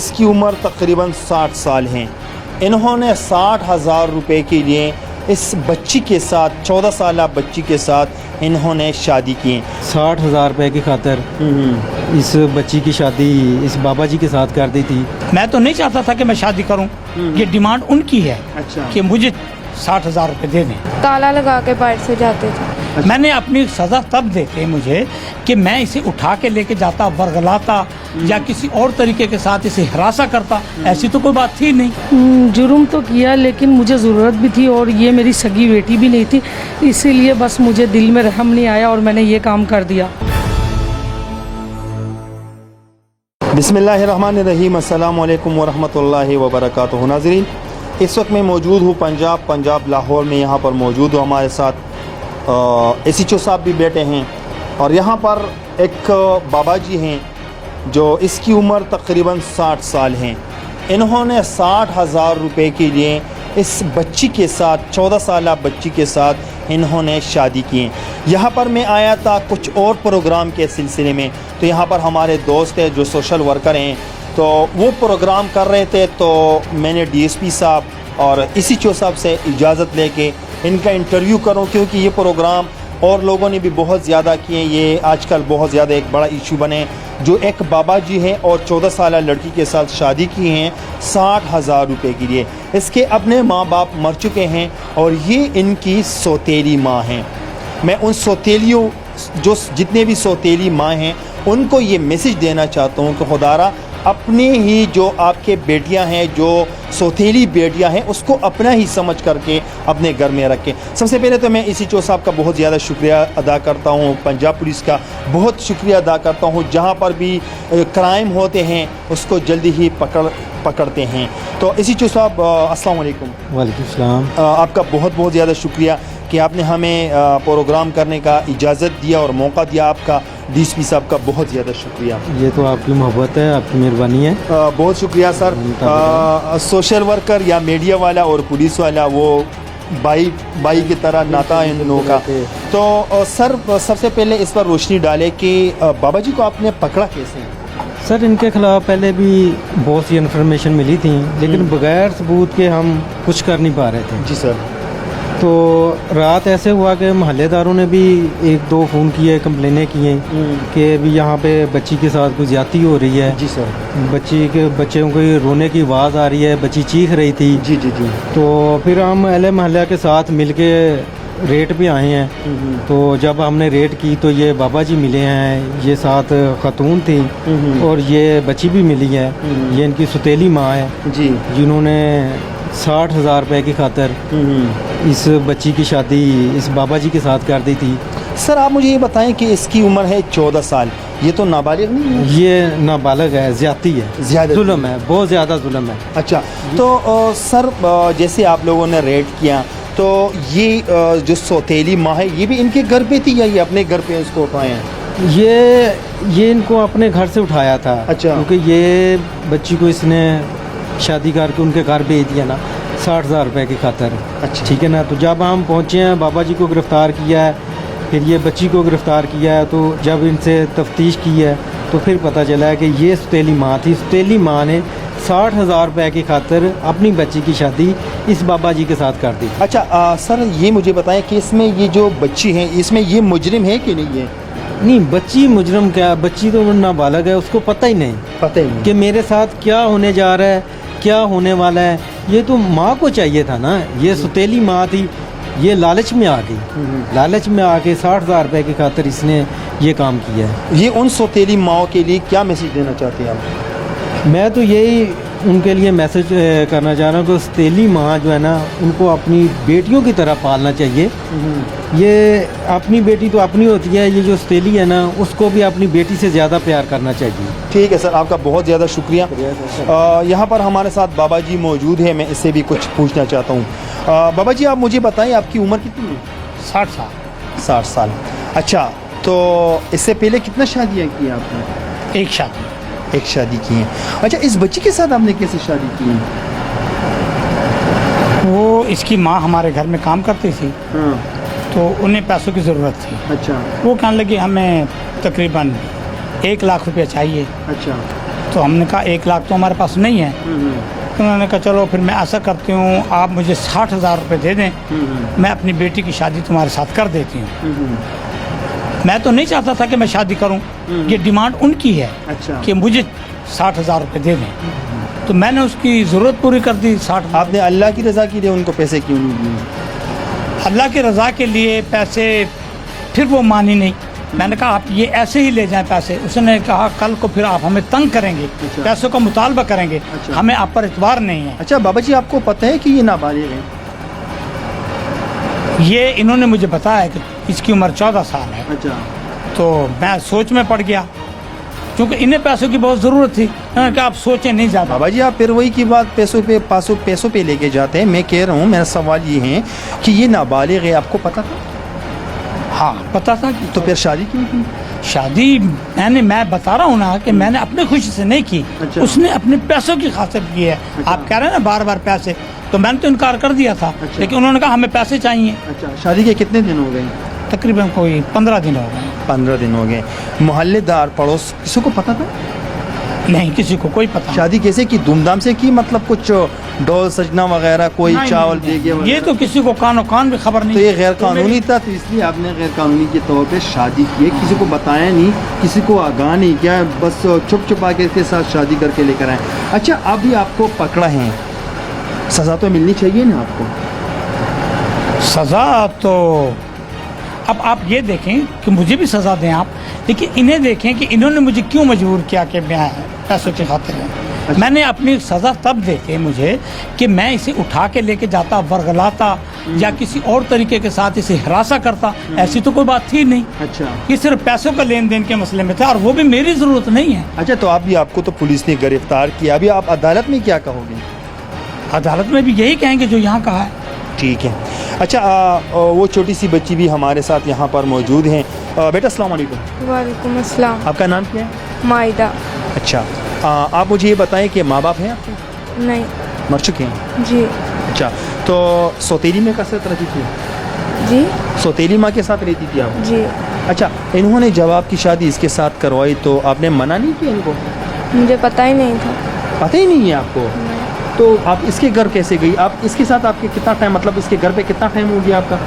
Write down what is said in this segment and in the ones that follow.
इसकी उम्र तकरीबन 60 साल है। इन्होंने 60,000 रुपये के लिए इस बच्ची के साथ 14 साल बच्ची के साथ इन्होंने शादी की। 60,000 रुपये की खातर इस बच्ची की शादी इस बाबा जी के साथ कर दी थी। मैं तो नहीं चाहता था कि मैं शादी करूं, ये डिमांड उनकी है। अच्छा। कि मुझे 60,000 रुपये दे दें। ताला लगा के बाहर से जाते थे। मैंने अपनी सज़ा तब देते मुझे कि मैं इसे उठा के लेके जाता, वर्गलाता या किसी और तरीके के साथ इसे हरासा करता, ऐसी तो कोई बात थी नहीं। जुर्म तो किया, लेकिन मुझे ज़रूरत भी थी और ये मेरी सगी बेटी भी नहीं थी, इसीलिए बस मुझे दिल में रहम नहीं आया और मैंने ये काम कर दिया। बिस्मिल्लाहिर्रहमानिर्रहीम, अस्सलाम वालेकुम वरहमतुल्लाहि वबरकातुहू। नाज़रीन, इस वक्त मैं मौजूद हूँ पंजाब लाहौर में। यहाँ पर मौजूद हूँ, हमारे साथ एसएचओ साहब भी बैठे हैं और यहाँ पर एक बाबा जी हैं जो इसकी उम्र तकरीबन 60 साल हैं। इन्होंने 60,000 रुपये के लिए इस बच्ची के साथ 14 साल बच्ची के साथ इन्होंने शादी की। यहाँ पर मैं आया था कुछ और प्रोग्राम के सिलसिले में, तो यहाँ पर हमारे दोस्त हैं जो सोशल वर्कर हैं, तो वो प्रोग्राम कर रहे थे। तो मैंने डीएसपी साहब और एसएचओ साहब से इजाज़त लेके इनका इंटरव्यू करूं, क्योंकि ये प्रोग्राम और लोगों ने भी बहुत ज़्यादा किए। ये आजकल बहुत ज़्यादा एक बड़ा इशू बने, जो एक बाबा जी हैं और 14 साल लड़की के साथ शादी की हैं 60,000 रुपये के लिए। इसके अपने माँ बाप मर चुके हैं और ये इनकी सौतेली माँ हैं। मैं उन सौतेलियों जो जितने भी सौतेली माँ हैं उनको ये मैसेज देना चाहता हूँ कि खुदारा अपने ही जो आपके बेटियां हैं, जो सौतेली बेटियां हैं, उसको अपना ही समझ करके अपने घर में रखें। सबसे पहले तो मैं एसएचओ साहब का बहुत ज़्यादा शुक्रिया अदा करता हूं, पंजाब पुलिस का बहुत शुक्रिया अदा करता हूं। जहां पर भी क्राइम होते हैं उसको जल्दी ही पकड़ते हैं। तो एसएचओ साहब अस्सलाम वालेकुम। वालेकुम सलाम। आपका बहुत बहुत ज़्यादा शुक्रिया कि आपने हमें प्रोग्राम करने का इजाज़त दिया और मौका दिया। आपका डीएसपी साहब का बहुत ज़्यादा शुक्रिया। ये तो आपकी मोहब्बत है, आपकी मेहरबानी है। बहुत शुक्रिया सर। सोशल वर्कर या मीडिया वाला और पुलिस वाला वो भाई की तरह नाता है इन लोगों का। तो सर सबसे पहले इस पर रोशनी डाले कि बाबा जी को आपने पकड़ा कैसे? सर इनके ख़िलाफ़ पहले भी बहुत सी इन्फॉर्मेशन मिली थी, लेकिन बग़ैर सबूत के हम कुछ कर नहीं पा रहे थे। जी सर। तो रात ऐसे हुआ कि महल्लेदारों ने भी 1-2 फ़ोन किए, कंप्लेनें की हैं कि अभी यहाँ पे बच्ची के साथ कुछ ज़्यादती हो रही है। जी सर। बच्चों को रोने की आवाज़ आ रही है, बच्ची चीख रही थी। जी जी जी। तो फिर हम अहले महल्ला के साथ मिलके रेट पे आए हैं। तो जब हमने रेट की तो ये बाबा जी मिले हैं, ये साथ खातून थी और ये बच्ची भी मिली है। ये इनकी सौतेली माँ है जी, जिन्होंने 60,000 रुपये की खातर इस बच्ची की शादी इस बाबा जी के साथ कर दी थी। सर आप मुझे ये बताएं कि इसकी उम्र है 14 साल, ये तो नाबालिग नहीं है? ये नाबालिग है, ज़्यादती है, ज़्यादा जुल्म है, बहुत ज़्यादा जुल्म है। अच्छा, तो सर जैसे आप लोगों ने रेड किया तो ये जो सौतेली माँ है ये भी इनके घर पे थी या ये अपने घर पे इसको उठाए हैं? ये इनको अपने घर से उठाया था। अच्छा। क्योंकि ये बच्ची को इसने शादी करके उनके घर भेज दिया ना 60,000 रुपये की खातर। अच्छा। ठीक है ना। तो जब हम पहुँचे हैं, बाबा जी को गिरफ़्तार किया है, फिर ये बच्ची को गिरफ़्तार किया है, तो जब इनसे तफ्तीश की है तो फिर पता चला है कि ये सौतेली माँ थी। सौतेली माँ ने 60,000 रुपये की खातर अपनी बच्ची की शादी इस बाबा जी के साथ कर दी। अच्छा सर ये मुझे बताएं कि इसमें ये जो बच्ची है इसमें ये मुजरिम है कि नहीं है? नहीं, बच्ची मुजरम क्या, बच्ची तो नाबालिग है, उसको पता ही नहीं कि मेरे साथ क्या होने जा रहा है, क्या होने वाला है। ये तो माँ को चाहिए था ना, ये सौतेली माँ थी, ये लालच में आ गई। लालच में आके 60,000 रुपये की खातर इसने ये काम किया है। ये उन सौतेली माओ के लिए क्या मैसेज देना चाहते हैं आप? मैं तो यही उनके लिए मैसेज करना चाह रहा हूँ कि सौतेली माँ जो है ना, उनको अपनी बेटियों की तरह पालना चाहिए। ये अपनी बेटी तो अपनी होती है, ये जो सौतेली है ना उसको भी अपनी बेटी से ज़्यादा प्यार करना चाहिए। ठीक है सर, आपका बहुत ज़्यादा शुक्रिया। यहाँ पर हमारे साथ बाबा जी मौजूद है, मैं इससे भी कुछ पूछना चाहता हूँ। बाबा जी आप मुझे बताएं आपकी उम्र कितनी है? 60 साल। 60 साल। अच्छा, तो इससे पहले कितना शादियाँ की आपने? एक शादी की है। अच्छा, इस बच्ची के साथ आपने कैसे शादी की है? वो इसकी माँ हमारे घर में काम करती थी। हाँ। तो उन्हें पैसों की ज़रूरत थी। अच्छा। वो कहने लगी हमें तकरीबन 1 लाख रुपया चाहिए। अच्छा। तो हमने कहा 1 लाख तो हमारे पास नहीं है। तो उन्होंने कहा चलो फिर मैं ऐसा करती हूँ, आप मुझे 60,000 रुपये दे दें, मैं अपनी बेटी की शादी तुम्हारे साथ कर देती हूँ। मैं तो नहीं चाहता था कि मैं शादी करूं, ये डिमांड उनकी है। अच्छा। कि मुझे 60,000 रुपये दे दें। तो मैंने उसकी ज़रूरत पूरी कर दी। 60 आपने अल्लाह की रज़ा के लिए उनको पैसे क्यों नहीं दिए? अल्लाह की रज़ा के लिए पैसे, फिर वो मानी नहीं। मैंने कहा आप ये ऐसे ही ले जाएं पैसे। उसने कहा कल को फिर आप हमें तंग करेंगे, पैसों का मुतालबा करेंगे, हमें आप पर एतबार नहीं है। अच्छा बाबा जी, आपको पता है कि ये नाबालिग है? ये इन्होंने मुझे बताया कि इसकी उम्र 14 साल है। अच्छा। तो मैं सोच में पड़ गया, क्योंकि इन्हें पैसों की बहुत ज़रूरत थी। मैंने कहा आप सोचें नहीं ज़्यादा। बाबा जी, आप फिर वही की बात पैसों पे लेके जाते हैं। मैं कह रहा हूँ, मेरा सवाल ये है कि ये नाबालिग है, आपको पता था? हाँ पता था कि तो फिर शादी क्यों की? शादी मैं बता रहा हूँ ना कि मैंने अपनी खुशी से नहीं की। अच्छा। उसने अपने पैसों की खातिर की है। आप कह रहे हैं ना बार बार पैसे, तो मैंने तो इनकार कर दिया था। अच्छा। लेकिन उन्होंने कहा हमें पैसे चाहिए। अच्छा, शादी के कितने दिन हो गए? तकरीबन कोई 15 दिन हो गए। 15 दिन हो गए। मोहल्लेदार, पड़ोस, किसी को पता था? नहीं, किसी को कोई पता नहीं। शादी कैसे की? धूमधाम से की? मतलब कुछ डोल सजना वगैरह, कोई नहीं, चावल नहीं, दे गया? ये तो किसी को कानो कान भी खबर नहीं। तो ये गैर कानूनी था, तो इसलिए आपने गैर कानूनी के तौर पे शादी की है, किसी को बताया नहीं, किसी को आगाह नहीं किया, बस छुप छुपा के इसके साथ शादी करके लेकर आए। अच्छा, अभी आपको पकड़ा है, सज़ा तो मिलनी चाहिए ना आपको? सज़ा तो अब आप ये देखें कि मुझे भी सज़ा दें आप, लेकिन इन्हें देखें कि इन्होंने मुझे क्यों मजबूर किया कि मैं पैसों की खातिर है। मैंने अपनी सज़ा तब देते मुझे कि मैं इसे उठा के लेके जाता, वर्गलाता या किसी और तरीके के साथ इसे हिरासा करता, ऐसी तो कोई बात थी नहीं। अच्छा। ये सिर्फ पैसों का लेन देन के मसले में था, और वो भी मेरी ज़रूरत नहीं है। अच्छा, तो आपको तो पुलिस ने गिरफ्तार किया, अभी आप अदालत में क्या कहोगे? अदालत में भी यही कहेंगे जो यहाँ कहा है। ठीक है। अच्छा, वो छोटी सी बच्ची भी हमारे साथ यहाँ पर मौजूद हैं। बेटा अस्सलाम वालेकुम। वालेकुम अस्सलाम। आपका नाम क्या है? माइदा। अच्छा, आप मुझे ये बताएं कि माँ बाप हैं आपके? नहीं। मर चुके हैं? जी। अच्छा, तो सौतेली में कसरत रहती थी? जी। सौतेली माँ के साथ रहती थी आप? जी। अच्छा, इन्होंने जब आपकी शादी इसके साथ करवाई तो आपने मना नहीं किया इनको? मुझे पता ही नहीं था। पता ही नहीं है आपको? तो आप इसके घर कैसे गई? आप इसके साथ आपके कितना टाइम, मतलब इसके घर पे कितना टाइम हो गया आपका?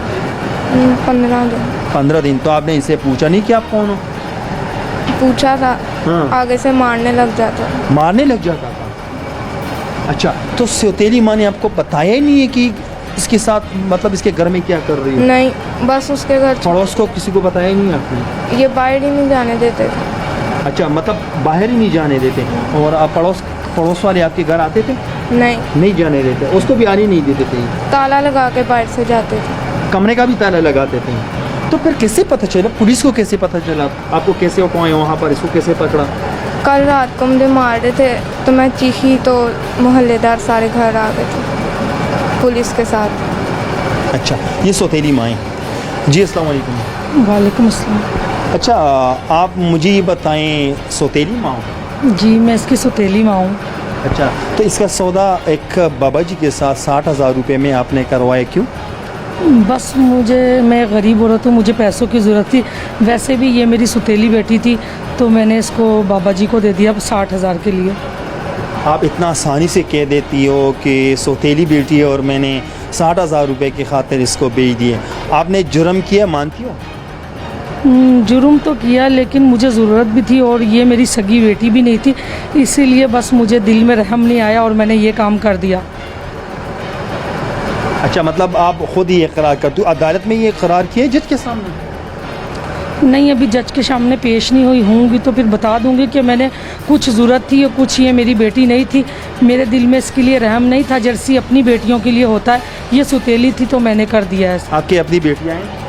15 दिन। 15 दिन। तो आपने इसे पूछा नहीं कि आप कौन हो? पूछा था। हाँ। आगे से मारने लग जाता। मारने लग जाता था? अच्छा, तो सौतेली माँ ने आपको बताया ही नहीं है कि इसके साथ, मतलब इसके घर में क्या कर रही है? नहीं, बस उसके घर पड़ोस को किसी को बताया ही नहीं आपने? ये बाहर ही नहीं जाने देते थे। अच्छा, मतलब बाहर ही नहीं जाने देते। और आप पड़ोस वाले आपके घर आते थे? नहीं, जाने देते, उसको भी आने नहीं देते थे? ताला लगा के बाहर से जाते थे। कमरे का भी ताला लगाते थे? तो फिर कैसे पता चला? पुलिस को कैसे पता चला? आपको कैसे हो पाए वहाँ पर? इसको कैसे पकड़ा? कल रात को मुझे मार रहे थे, तो मैं चीखी तो मोहल्लेदार सारे घर आ गए थे पुलिस के साथ। अच्छा, ये सौतेली माँ है जी। अस्सलाम वालेकुम। वालेकुम अस्सलाम। अच्छा, आप मुझे ये बताएं, सौतेली माँ हो? जी, मैं इसकी सौतेली माँ हूँ। अच्छा, तो इसका सौदा एक बाबा जी के साथ 60,000 रुपये में आपने करवाया, क्यों? बस मैं गरीब औरत हूँ, मुझे पैसों की ज़रूरत थी। वैसे भी ये मेरी सौतेली बेटी थी, तो मैंने इसको बाबा जी को दे दिया 60,000 के लिए। आप इतना आसानी से कह देती हो कि सौतेली बेटी है और मैंने 60,000 रुपये की खातिर इसको बेच दिए। आपने जुर्म किया, मानती हो? जुर्म तो किया, लेकिन मुझे ज़रूरत भी थी और ये मेरी सगी बेटी भी नहीं थी, इसीलिए बस मुझे दिल में रहम नहीं आया और मैंने ये काम कर दिया। अच्छा, मतलब आप खुद ही इकरार करती हो? अदालत में ये इकरार किया जज के सामने? नहीं, अभी जज के सामने पेश नहीं हुई होंगी तो फिर बता दूंगी कि मैंने कुछ ज़रूरत थी और कुछ ये मेरी बेटी नहीं थी, मेरे दिल में इसके लिए रहम नहीं था, जैसी अपनी बेटियों के लिए होता है। ये सौतेली थी तो मैंने कर दिया है। आपकी अपनी बेटियाँ हैं?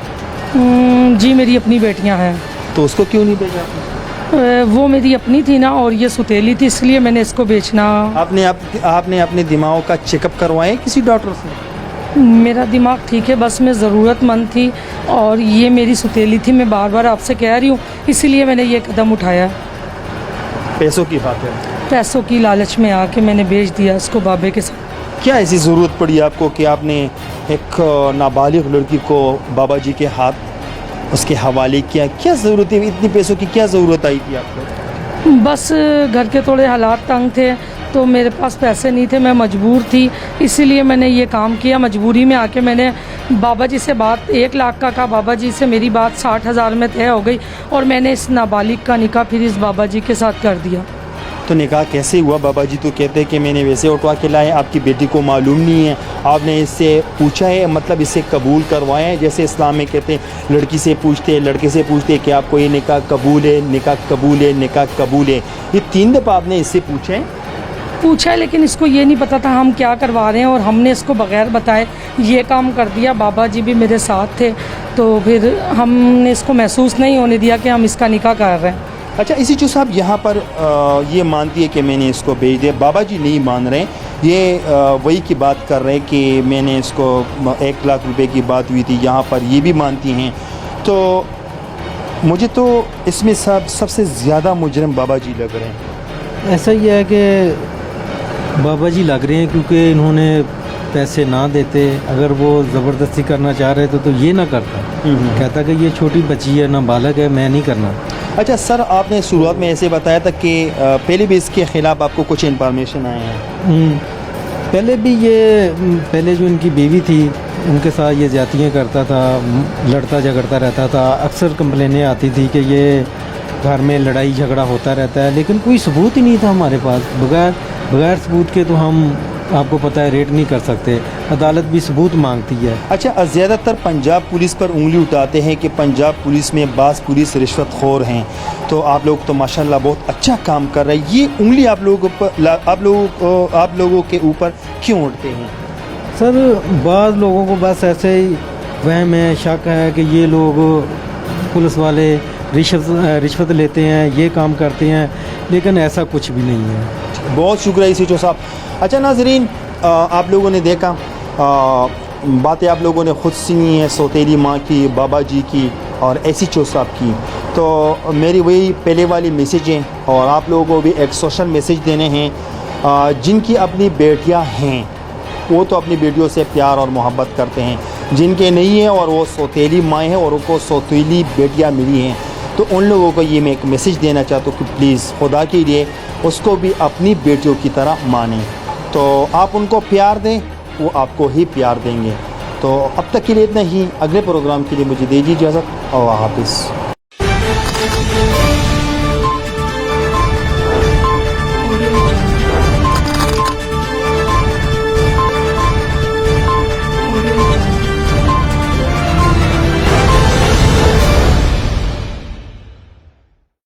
जी, मेरी अपनी बेटियां हैं। तो उसको क्यों नहीं भेजा आपने? वो मेरी अपनी थी ना, और ये सौतेली थी, इसलिए मैंने इसको बेचना। आपने अपने दिमाग का चेकअप करवाया किसी डॉक्टर से? मेरा दिमाग ठीक है, बस मैं ज़रूरतमंद थी और ये मेरी सौतेली थी, मैं बार बार आपसे कह रही हूँ, इसीलिए मैंने ये कदम उठाया। पैसों की बात है? पैसों की लालच में आके मैंने बेच दिया इसको बाबे के साथ। क्या ऐसी ज़रूरत पड़ी आपको कि आपने एक नाबालिग लड़की को बाबा जी के हाथ उसके हवाले किया? क्या ज़रूरत है? इतनी पैसों की क्या ज़रूरत आई थी आपको? बस घर के थोड़े हालात तंग थे, तो मेरे पास पैसे नहीं थे, मैं मजबूर थी, इसीलिए मैंने ये काम किया। मजबूरी में आके मैंने बाबा जी से बात 1 लाख का कहा, बाबा जी से मेरी बात 60,000 में तय हो गई और मैंने इस नाबालिग का निकाह फिर इस बाबा जी के साथ कर दिया। तो निकाह कैसे हुआ? बाबा जी तो कहते हैं कि मैंने वैसे उठवा के लाए, आपकी बेटी को मालूम नहीं है, आपने इससे पूछा है, मतलब इससे कबूल करवाया है? जैसे इस्लाम में कहते हैं लड़की से पूछते हैं, लड़के से पूछते हैं कि आपको ये निकाह कबूल है, निकाह कबूल है, निकाह कबूल है। ये 3 दफ़ा आपने इससे पूछा है, लेकिन इसको ये नहीं पता था हम क्या करवा रहे हैं, और हमने इसको बगैर बताए ये काम कर दिया। बाबा जी भी मेरे साथ थे, तो फिर हमने इसको महसूस नहीं होने दिया कि हम इसका निकाह कर रहे हैं। अच्छा, इसी जो साहब यहाँ पर ये मानती है कि मैंने इसको भेज दिया, बाबा जी नहीं मान रहे, ये वही की बात कर रहे हैं कि मैंने इसको 1 लाख रुपए की बात हुई थी, यहाँ पर ये भी मानती हैं। तो मुझे तो इसमें सबसे ज़्यादा मुजरिम बाबा जी लग रहे हैं। ऐसा ही है कि बाबा जी लग रहे हैं, क्योंकि इन्होंने पैसे ना देते, अगर वो ज़बरदस्ती करना चाह रहे थे तो ये ना करता, कहता कि ये छोटी बच्ची है, नाबालग है, मैं नहीं करना। अच्छा सर, आपने शुरुआत में ऐसे बताया था कि पहले भी इसके ख़िलाफ़ आपको कुछ इन्फॉर्मेशन आए हैं। पहले भी ये, पहले जो इनकी बीवी थी उनके साथ ये ज़्यादतियाँ करता था, लड़ता झगड़ता रहता था, अक्सर कंप्लेनें आती थी कि ये घर में लड़ाई झगड़ा होता रहता है, लेकिन कोई सबूत ही नहीं था हमारे पास। बगैर सबूत के तो हम, आपको पता है, रेट नहीं कर सकते, अदालत भी सबूत मांगती है। अच्छा, ज़्यादातर पंजाब पुलिस पर उंगली उठाते हैं कि पंजाब पुलिस में बाज़ पुलिस रिश्वतखोर हैं, तो आप लोग तो माशाल्लाह बहुत अच्छा काम कर रहे हैं। ये उंगली आप लोगों के ऊपर क्यों उठते हैं? सर, बाज़ लोगों को बस ऐसे ही वहम है, शक है कि ये लोग पुलिस वाले रिश्वत लेते हैं, ये काम करते हैं, लेकिन ऐसा कुछ भी नहीं है। बहुत शुक्रिया SHO साहब। अच्छा नाज़रीन, आप लोगों ने देखा, बातें आप लोगों ने खुद सुनी है, सौतेली माँ की, बाबा जी की और SHO साहब की। तो मेरी वही पहले वाली मैसेज है, और आप लोगों को भी एक सोशल मैसेज देने हैं। जिनकी अपनी बेटियाँ हैं वो तो अपनी बेटियों से प्यार और मोहब्बत करते हैं, जिनके नहीं हैं और वो सौतेली माँ हैं और उनको सौतेली बेटियाँ मिली हैं, तो उन लोगों को ये मैं एक मैसेज देना चाहता हूँ कि प्लीज़ खुदा के लिए उसको भी अपनी बेटियों की तरह मानें। तो आप उनको प्यार दें, वो आपको ही प्यार देंगे। तो अब तक के लिए इतना ही। अगले प्रोग्राम के लिए मुझे दीजिए इजाज़त। अल्लाह हाफ़िज़।